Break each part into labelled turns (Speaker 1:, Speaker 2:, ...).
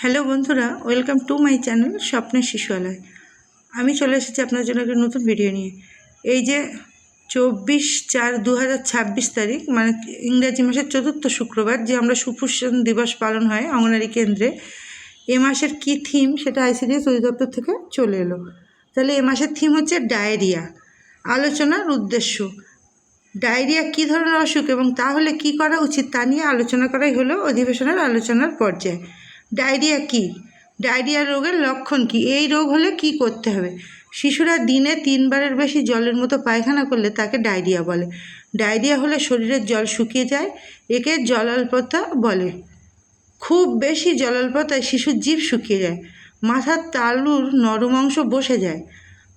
Speaker 1: Hello বন্ধুরা, welcome to my channel স্বপ্নের শিশুয়ালয়। আমি চলে এসেছি আপনার জন্য একটা নতুন ভিডিও নিয়ে। এই যে 24/4/2026 তারিখ, মানে ইংরাজি মাসের 4র্থ শুক্রবার, যে আমরা সুপোষণ দিবস পালন হয় অঙ্গনারী কেন্দ্রে, এ মাসের কী থিম সেটা আইসিডিএস অধিদপ্তর থেকে চলে এলো। তাহলে এ মাসের থিম হচ্ছে ডায়রিয়া। আলোচনার উদ্দেশ্য, ডায়রিয়া কী ধরনের অসুখ এবং তাহলে কি করা উচিত তা নিয়ে আলোচনা করাই হলো অধিবেশনের আলোচনার পর্যায়ে। ডায়রিয়া কী, ডায়রিয়া রোগের লক্ষণ কী, এই রোগ হলে কি করতে হবে। শিশুরা দিনে 3বারের বেশি জলের মতো পায়খানা করলে তাকে ডায়রিয়া বলে। ডায়রিয়া হলে শরীরের জল শুকিয়ে যায়, একে জলাল্পতা বলে। খুব বেশি জলাল্পতায় শিশুর জিভ শুকিয়ে যায়, মাথার তালুর নরম অংশ বসে যায়,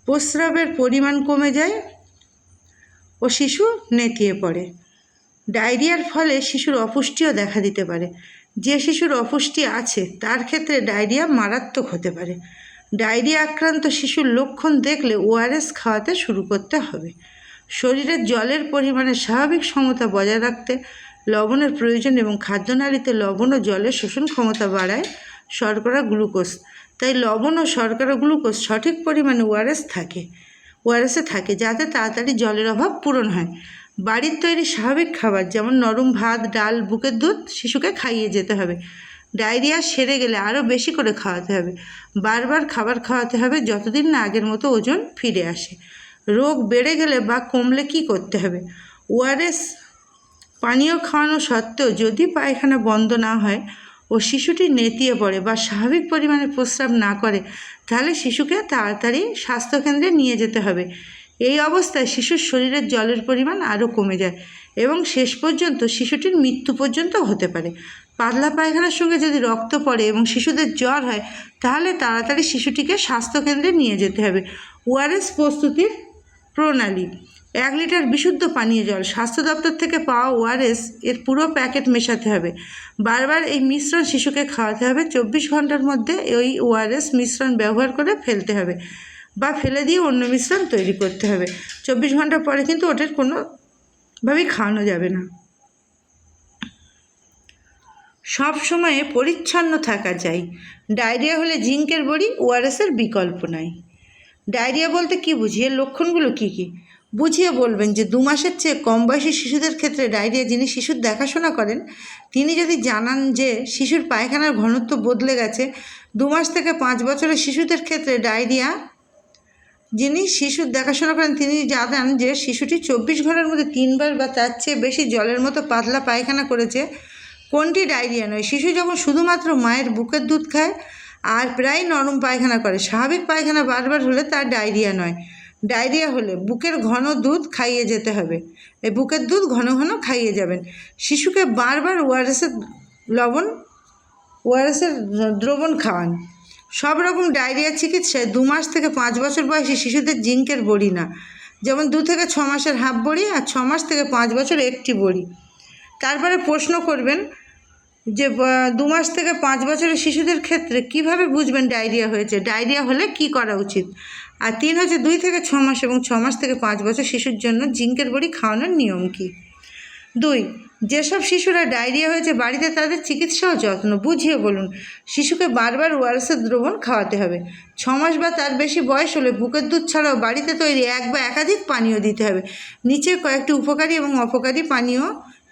Speaker 1: প্রস্রাবের পরিমাণ কমে যায় ও শিশু নেতিয়ে পড়ে। ডায়রিয়ার ফলে শিশুর অপুষ্টিও দেখা দিতে পারে। যে শিশুর অপুষ্টি আছে তার ক্ষেত্রে ডায়রিয়া মারাত্মক হতে পারে। ডায়রিয়া আক্রান্ত শিশুর লক্ষণ দেখলে ওআরএস খাওয়াতে শুরু করতে হবে। শরীরের জলের পরিমাণে স্বাভাবিক সমতা বজায় রাখতে লবণের প্রয়োজন এবং খাদ্যনালীতে লবণ ও জলের শোষণ ক্ষমতা বাড়ায় শর্করা গ্লুকোজ। তাই লবণ ও শর্করা গ্লুকোজ সঠিক পরিমাণে ওআরএসে থাকে যাতে তাড়াতাড়ি জলের অভাব পূরণ হয়। বাড়ির তৈরি স্বাভাবিক খাবার যেমন নরম ভাত, ডাল, বুকের দুধ শিশুকে খাইয়ে যেতে হবে। ডায়রিয়া সেরে গেলে আরও বেশি করে খাওয়াতে হবে। বারবার খাবার খাওয়াতে হবে যতদিন না আগের মতো ওজন ফিরে আসে। রোগ বেড়ে গেলে বা কমলে কি করতে হবে। ওআরএস পানীয় খাওয়ানো সত্ত্বেও যদি পায়খানা বন্ধ না হয় ও শিশুটি নেতিয়ে পড়ে বা স্বাভাবিক পরিমাণে প্রস্রাব না করে, তাহলে শিশুকে তাড়াতাড়ি স্বাস্থ্যকেন্দ্রে নিয়ে যেতে হবে। এই অবস্থায় শিশুর শরীরের জলের পরিমাণ আরও কমে যায় এবং শেষ পর্যন্ত শিশুটির মৃত্যু পর্যন্ত হতে পারে। পাতলা পায়খানার সঙ্গে যদি রক্ত পড়ে এবং শিশুদের জ্বর হয়, তাহলে তাড়াতাড়ি শিশুটিকে স্বাস্থ্যকেন্দ্রে নিয়ে যেতে হবে। ওআরএস প্রস্তুতির প্রণালী: 1 লিটার বিশুদ্ধ পানীয় জল, স্বাস্থ্য দপ্তর থেকে পাওয়া ওআরএস এর পুরো প্যাকেট মেশাতে হবে। বারবার এই মিশ্রণ শিশুকে খাওয়াতে হবে। 24 ঘন্টার মধ্যে ওই ওআরএস মিশ্রণ ব্যবহার করে ফেলতে হবে বা ফেলে দিয়ে অন্য মিশ্রণ তৈরি করতে হবে। 24 ঘন্টা পরে কিন্তু ওটার কোনোভাবেই খাওয়ানো যাবে না। সব সময়ে পরিচ্ছন্ন থাকা চাই। ডায়রিয়া হলে জিঙ্কের বড়ি ওআরএসের বিকল্প নাই। ডায়রিয়া বলতে কী বুঝি, এর লক্ষণগুলো কী কী বুঝিয়ে বলবেন। যে 2 মাসের চেয়ে কম বয়সী শিশুদের ক্ষেত্রে ডায়রিয়া, যিনি শিশুর দেখাশোনা করেন তিনি যদি জানান যে শিশুর পায়খানার ঘনত্ব বদলে গেছে। 2 মাস থেকে 5 বছরের শিশুদের ক্ষেত্রে ডায়রিয়া, যিনি শিশুর দেখাশোনা করেন তিনি জানান যে শিশুটি 24 ঘন্টার মধ্যে 3বার বা তার চেয়ে বেশি জলের মতো পাতলা পায়খানা করেছে, কোনটি ডায়রিয়া নয়। শিশু যখন শুধুমাত্র মায়ের বুকের দুধ খায় আর প্রায় নরম পায়খানা করে, স্বাভাবিক পায়খানা বারবার হলে তার ডায়রিয়া নয়। ডায়রিয়া হলে বুকের ঘন দুধ খাইয়ে যেতে হবে। এই বুকের দুধ ঘন ঘন খাইয়ে যাবেন। শিশুকে বারবার ওআরএসের দ্রবণ খাওয়ান। সব রকম ডায়রিয়া চিকিৎসায় 2 মাস থেকে 5 বছর বয়সী শিশুদের জিঙ্কের বড়ি না, যেমন 2 থেকে 6 মাসের হাফ বড়ি আর 6 মাস থেকে 5 বছর একটি বড়ি। তারপরে প্রশ্ন করবেন যে 2 মাস থেকে 5 বছরের শিশুদের ক্ষেত্রে কিভাবে বুঝবেন ডায়রিয়া হয়েছে, ডায়রিয়া হলে কি করা উচিত। আর 3 হচ্ছে 2 থেকে 6 মাস এবং 6 মাস থেকে 5 বছর শিশুর জন্য জিঙ্কের বড়ি খাওয়ানোর নিয়ম কী। 2, যেসব শিশুরা ডায়রিয়া হয়েছে বাড়িতে তাদের চিকিৎসা ও যত্ন বুঝিয়ে বলুন। শিশুকে বারবার ওআরএসের দ্রবণ খাওয়াতে হবে। 6 মাস বা তার বেশি বয়স হলে বুকের দুধ ছাড়াও বাড়িতে তৈরি 1 বা একাধিক পানীয় দিতে হবে। নিচে কয়েকটি উপকারী এবং অপকারী পানীয়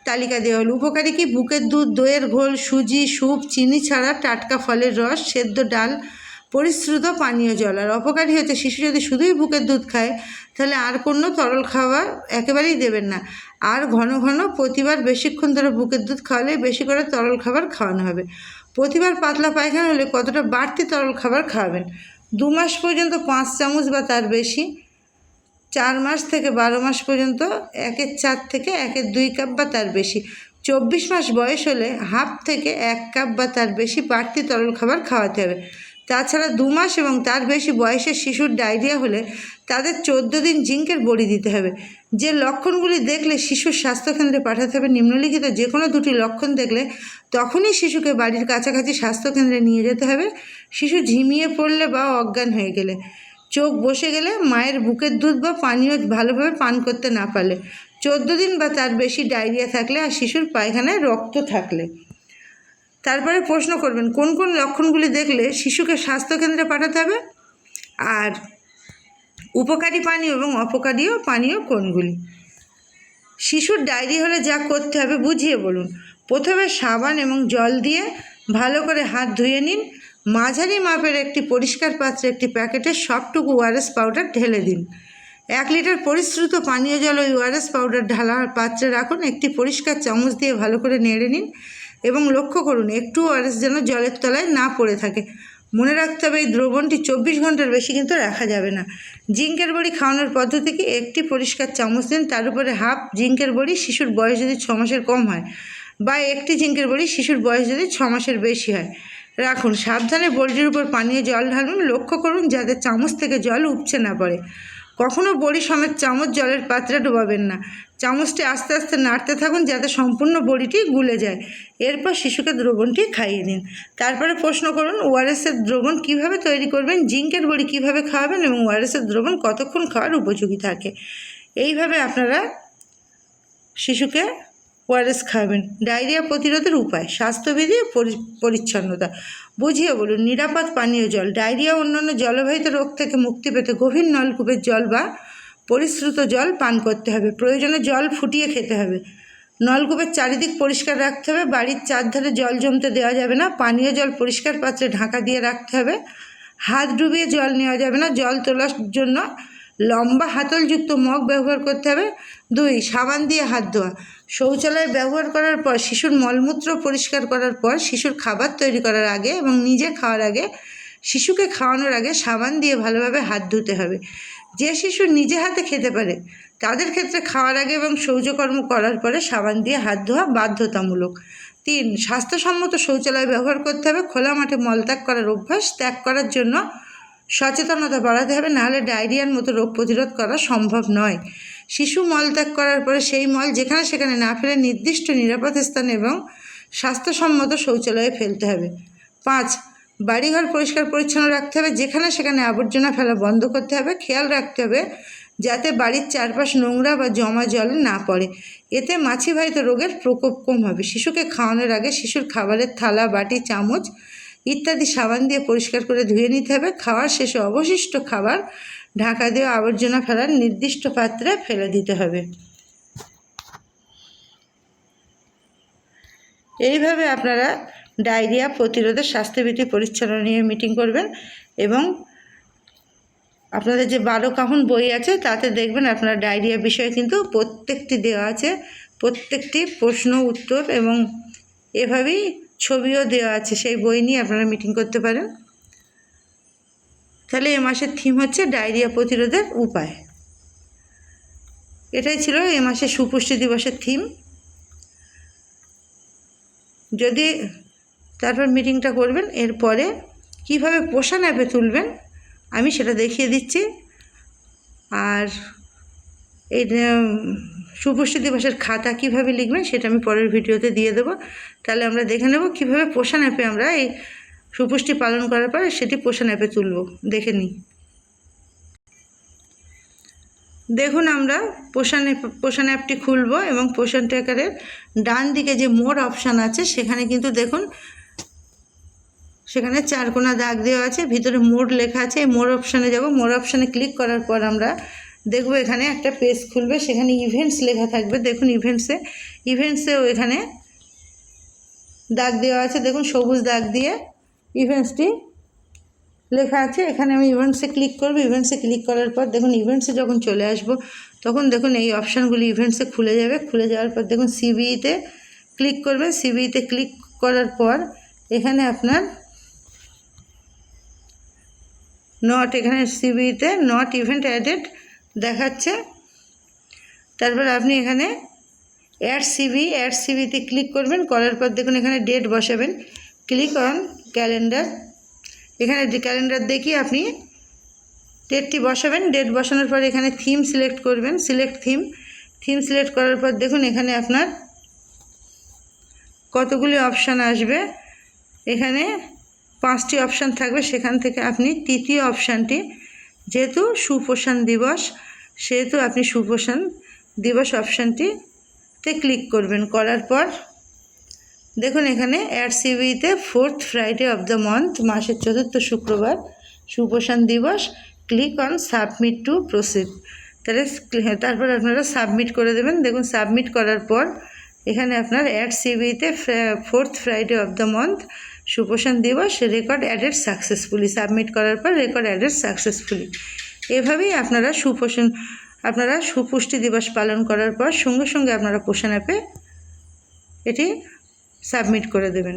Speaker 1: তালিকা দেওয়া হল। উপকারী কি: বুকের দুধ, দইয়ের ঘোল, সুজি, স্যুপ, চিনি ছাড়া টাটকা ফলের রস, সেদ্ধ ডাল, পরিশ্রুত পানীয় জল। আর অপকারী হচ্ছে শিশু যদি শুধুই বুকের দুধ খায় তাহলে আর কোনো তরল খাবার একেবারেই দেবেন না। আর ঘন ঘন প্রতিবার বেশিক্ষণ ধরে বুকের দুধ খাওয়ালে বেশি করে তরল খাবার খাওয়ানো হবে। প্রতিবার পাতলা পায়খানা হলে কতটা বাড়তি তরল খাবার খাওয়াবেন। 2 মাস পর্যন্ত 5 চামচ বা তার বেশি, 4 মাস থেকে 12 মাস পর্যন্ত 1/4 থেকে 1/2 কাপ বা তার বেশি, 24 মাস বয়স হলে হাফ থেকে 1 কাপ বা তার বেশি বাড়তি তরল খাবার খাওয়াতে হবে। তাছাড়া 2 মাস এবং তার বেশি বয়সের শিশুর ডায়রিয়া হলে তাদের 14 দিন জিঙ্কের বড়ি দিতে হবে। যে লক্ষণগুলি দেখলে শিশুর স্বাস্থ্যকেন্দ্রে পাঠাতে হবে, নিম্নলিখিত যে কোনো 2টি লক্ষণ দেখলে তখনই শিশুকে বাড়ির কাছাকাছি স্বাস্থ্যকেন্দ্রে নিয়ে যেতে হবে। শিশু ঝিমিয়ে পড়লে বা অজ্ঞান হয়ে গেলে, চোখ বসে গেলে, মায়ের বুকের দুধ বা পানীয় ভালোভাবে পান করতে না পারলে, 14 দিন বা তার বেশি ডায়রিয়া থাকলে আর শিশুর পায়খানায় রক্ত থাকলে। তারপরে প্রশ্ন করবেন কোন কোন লক্ষণগুলি দেখলে শিশুকে স্বাস্থ্যকেন্দ্রে পাঠাতে হবে, আর উপকারী পানীয় এবং অপকারীয় পানীয় কোনগুলি। শিশুর ডায়রিয়া হলে যা করতে হবে বুঝিয়ে বলুন। প্রথমে সাবান এবং জল দিয়ে ভালো করে হাত ধুয়ে নিন। মাঝারি মাপের একটি পরিষ্কার পাত্রে একটি প্যাকেটে সবটুকু ওআরএস পাউডার ঢেলে দিন। 1 লিটার পরিশ্রুত পানীয় জল ওই ওআরএস পাউডার ঢালা পাত্রে রাখুন। একটি পরিষ্কার চামচ দিয়ে ভালো করে নেড়ে নিন এবং লক্ষ্য করুন একটু ওআরএস যেন জলের তলায় না পড়ে থাকে। মনে রাখতে হবে এই দ্রবণটি 24 ঘন্টার বেশি কিন্তু রাখা যাবে না। জিঙ্কের বড়ি খাওয়ানোর পদ্ধতি কি, একটি পরিষ্কার চামচ দিন, তার উপরে হাফ জিঙ্কের বড়ি শিশুর বয়স যদি 6 মাসের কম হয়, বা একটি জিঙ্কের বড়ি শিশুর বয়স যদি 6 মাসের বেশি হয় রাখুন। সাবধানে বড়ির উপর পানীয় জল ঢালুন। লক্ষ্য করুন যাতে চামচ থেকে জল উপচে না পড়ে। কখনও বড়ি সমেত চামচ জলের পাত্রে ডোবাবেন না। চামচটি আস্তে আস্তে নাড়তে থাকুন যাতে সম্পূর্ণ বড়িটি গুলে যায়। এরপর শিশুকে দ্রবণটি খাইয়ে দিন। তারপরে প্রশ্ন করুন ওআরএসের দ্রবণ কিভাবে তৈরি করবেন, জিঙ্কের বড়ি কিভাবে খাওয়াবেন এবং ওআরএসের দ্রবণ কতক্ষণ খাওয়ার উপযোগী থাকে। এইভাবে আপনারা শিশুকে ওআরএস খাওয়াবেন। ডায়রিয়া প্রতিরোধের উপায়, স্বাস্থ্যবিধি ও পরিচ্ছন্নতা বুঝিয়ে বলুন। নিরাপদ পানীয় জল, ডায়রিয়া অন্যান্য জলবাহিত রোগ থেকে মুক্তি পেতে গভীর নলকূপের জল বা পরিশ্রুত জল পান করতে হবে। প্রয়োজনে জল ফুটিয়ে খেতে হবে। নলকূপের চারিদিক পরিষ্কার রাখতে হবে। বাড়ির চারধারে জল জমতে দেওয়া যাবে না। পানীয় জল পরিষ্কার পাত্রে ঢাকা দিয়ে রাখতে হবে। হাত ডুবিয়ে জল নেওয়া যাবে না। জল তোলার জন্য লম্বা হাতলযুক্ত মগ ব্যবহার করতে হবে। 2. সাবান দিয়ে হাত ধোয়া। শৌচালয় ব্যবহার করার পর, শিশুর মলমূত্র পরিষ্কার করার পর, শিশুর খাবার তৈরি করার আগে এবং নিজে খাওয়ার আগে, শিশুকে খাওয়ানোর আগে সাবান দিয়ে ভালোভাবে হাত ধুতে হবে। যে শিশু নিজে হাতে খেতে পারে তাদের ক্ষেত্রে খাওয়ার আগে এবং শৌচকর্ম করার পরে সাবান দিয়ে হাত ধোয়া বাধ্যতামূলক। 3. স্বাস্থ্যসম্মত শৌচালয় ব্যবহার করতে হবে। খোলা মাঠে মলত্যাগ করার অভ্যাস ত্যাগ করার জন্য সচেতনতা বাড়াতে হবে, নাহলে ডায়রিয়ার মতো রোগ প্রতিরোধ করা সম্ভব নয়। শিশু মলত্যাগ করার পরে সেই মল যেখানে সেখানে না ফেলে নির্দিষ্ট নিরাপদ স্থান এবং স্বাস্থ্যসম্মত শৌচালয়ে ফেলতে হবে। 5. বাড়িঘর পরিষ্কার পরিচ্ছন্ন রাখতে হবে। যেখানে সেখানে আবর্জনা ফেলা বন্ধ করতে হবে। খেয়াল রাখতে হবে যাতে বাড়ির চারপাশ নোংরা বা জমা জল না পড়ে। এতে মাছিবাহিত রোগের প্রকোপ কম হবে। শিশুকে খাওয়ানোর আগে শিশুর খাবারের থালা, বাটি, চামচ ইত্যাদি সাবান দিয়ে পরিষ্কার করে ধুয়ে নিতে হবে। খাওয়ার শেষে অবশিষ্ট খাবার ঢাকা দিয়ে আবর্জনা ফেলার নির্দিষ্ট পাত্রে ফেলে দিতে হবে। এইভাবে আপনারা ডায়রিয়া প্রতিরোধে স্বাস্থ্যবিধি পরিচ্ছন্ন নিয়ে মিটিং করবেন এবং আপনাদের যে 12 কাহুন বই আছে তাতে দেখবেন আপনারা ডায়রিয়া বিষয়ে কিন্তু প্রত্যেকটি দেওয়া আছে, প্রত্যেকটি প্রশ্ন উত্তর এবং এভাবেই ছবিও দেওয়া আছে। সেই বই নিয়ে আপনারা মিটিং করতে পারেন। তাহলে এ মাসের থিম হচ্ছে ডায়রিয়া প্রতিরোধের উপায়। এটাই ছিল এ মাসের সুপুষ্টি দিবসের থিম। যদি তারপর মিটিংটা করবেন, এরপরে কিভাবে পোষণ অ্যাপে তুলবেন আমি সেটা দেখিয়ে দিচ্ছি। আর এই সুপুষ্টি দিবসের খাতা কিভাবে লিখবেন সেটা আমি পরের ভিডিওতে দিয়ে দেবো। তাহলে আমরা দেখে নেব কীভাবে পোষণ অ্যাপে আমরা এই সুপুষ্টি পালন করার পরে সেটি পোষণ অ্যাপে তুলব। দেখে নিই। দেখুন আমরা পোষণ অ্যাপটি খুলব এবং পোষণ ট্র্যাকারের ডান দিকে যে মোর অপশান আছে সেখানে কিন্তু দেখুন সেখানে 4 কোনা দাগ দেওয়া আছে, ভিতরে মোর লেখা আছে। এই মোর অপশানে যাব। মোর অপশানে ক্লিক করার পর আমরা দেখব এখানে একটা পেজ খুলবে, সেখানে ইভেন্টস লেখা থাকবে। দেখুন ইভেন্টসেও এখানে দাগ দেওয়া আছে। দেখুন সবুজ দাগ দিয়ে ইভেন্টসটি লেখা আছে। এখানে আমি ইভেন্টসে ক্লিক করব। ইভেন্টসে ক্লিক করার পর দেখুন ইভেন্টসে যখন চলে আসব তখন দেখুন এই অপশানগুলি ইভেন্টসে খুলে যাবে। খুলে যাওয়ার পর দেখুন সিবিইতে ক্লিক করবেন। সিবিইতে ক্লিক করার পর এখানে আপনার এখানে সিবিইতে নট ইভেন্ট অ্যাডেড দেখাচ্ছে। তারপর আপনি এখানে অ্যাড সিবিতে ক্লিক করবেন। করার পর দেখুন এখানে ডেট বসাবেন। Click on calendar. এখানে ক্যালেন্ডার দেখিয়ে আপনি ডেটটি বসাবেন। ডেট বসানোর পর এখানে থিম সিলেক্ট করবেন। সিলেক্ট থিম সিলেক্ট করার পর দেখুন এখানে আপনার কতগুলি অপশান আসবে। এখানে 5টি অপশান থাকবে। সেখান থেকে আপনি তৃতীয় অপশানটি, যেহেতু সুপোষণ দিবস সেহেতু আপনি সুপোষণ দিবস অপশানটিতে ক্লিক করবেন। করার পর দেখুন এখানে অ্যাড সিভিতে 4th Friday of the month, মাসের 4র্থ শুক্রবার, সুপোষণ দিবস, click on submit to proceed. তাহলে তারপর আপনারা সাবমিট করে দেবেন। দেখুন সাবমিট করার পর এখানে আপনার অ্যাড সিভিতে 4th Friday of the month, সুপোষণ দিবস, রেকর্ড অ্যাডেড সাকসেসফুলি, সাবমিট করার পর রেকর্ড অ্যাডেড সাকসেসফুলি। এভাবেই আপনারা সুপুষ্টি দিবস পালন করার পর সঙ্গে সঙ্গে আপনারা পোষণ অ্যাপে এটি সাবমিট করে দেবেন।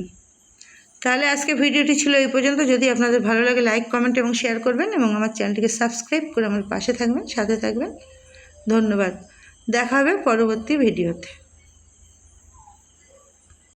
Speaker 1: তাহলে আজকে ভিডিওটি ছিল এই পর্যন্ত। যদি আপনাদের ভালো লাগে লাইক, কমেন্ট এবং শেয়ার করবেন এবং আমার চ্যানেলটিকে সাবস্ক্রাইব করে আমার পাশে থাকবেন, সাথে থাকবেন। ধন্যবাদ। দেখা হবে পরবর্তী ভিডিওতে।